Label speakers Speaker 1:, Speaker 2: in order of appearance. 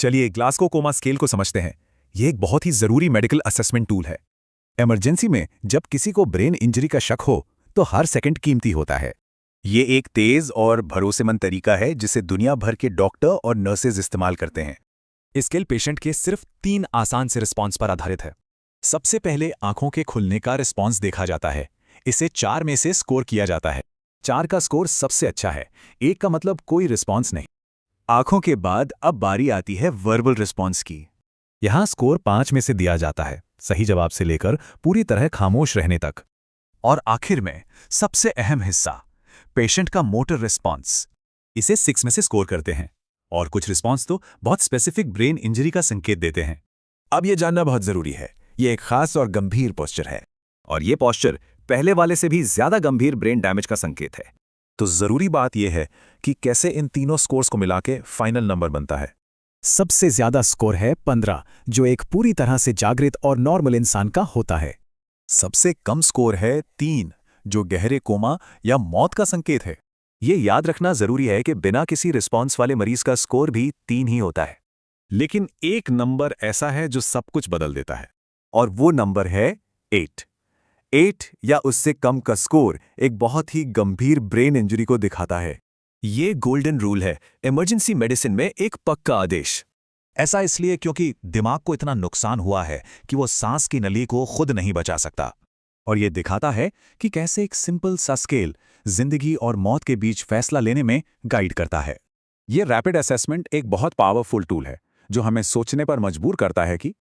Speaker 1: चलिए Glasgow coma scale को समझते हैं। यह एक बहुत ही जरूरी मेडिकल असेसमेंट टूल है। इमरजेंसी में जब किसी को ब्रेन इंजरी का शक हो तो हर सेकंड कीमती होता है। ये एक तेज और भरोसेमंद तरीका है जिसे दुनिया भर के डॉक्टर और नर्सेज इस्तेमाल करते हैं।
Speaker 2: स्केल पेशेंट के सिर्फ 3 आसान से रिस्पॉन्स पर आधारित है। सबसे पहले आंखों के खुलने का रिस्पॉन्स देखा जाता है। इसे 4 में से स्कोर किया जाता है।
Speaker 1: 4 का स्कोर सबसे अच्छा है, 1 का मतलब कोई रिस्पॉन्स नहीं। आंखों के बाद अब बारी आती है वर्बल रिस्पॉन्स की।
Speaker 2: यहां स्कोर 5 में से दिया जाता है, सही जवाब से लेकर पूरी तरह खामोश रहने तक।
Speaker 1: और आखिर में सबसे अहम हिस्सा, पेशेंट का मोटर रिस्पॉन्स। इसे 6 में से स्कोर करते हैं। और कुछ रिस्पॉन्स तो बहुत स्पेसिफिक ब्रेन इंजरी का संकेत देते हैं। अब यह जानना बहुत जरूरी है, यह एक खास और गंभीर पोस्चर है। और यह पोस्चर पहले वाले से भी ज्यादा गंभीर ब्रेन डैमेज का संकेत है। तो जरूरी बात यह है कि कैसे इन तीनों स्कोर्स को मिला के फाइनल नंबर बनता है।
Speaker 2: सबसे ज्यादा स्कोर है 15, जो एक पूरी तरह से जागृत और नॉर्मल इंसान का होता है।
Speaker 1: सबसे कम स्कोर है 3, जो गहरे कोमा या मौत का संकेत है। ये याद रखना जरूरी है कि बिना किसी रिस्पॉन्स वाले मरीज का स्कोर भी 3 ही होता है। लेकिन एक नंबर ऐसा है जो सब कुछ बदल देता है, और वो नंबर है 8। 8 या उससे कम का स्कोर एक बहुत ही गंभीर ब्रेन इंजरी को दिखाता है। ये गोल्डन रूल है इमरजेंसी मेडिसिन में एक पक्का आदेश।
Speaker 2: ऐसा इसलिए क्योंकि दिमाग को इतना नुकसान हुआ है कि वो सांस की नली को खुद नहीं बचा सकता।
Speaker 1: और ये दिखाता है कि कैसे एक सिंपल सा स्केल जिंदगी और मौत के बीच फैसला लेने में गाइड करता है। ये रैपिड असेसमेंट एक बहुत पावरफुल टूल है जो हमें सोचने पर मजबूर करता है कि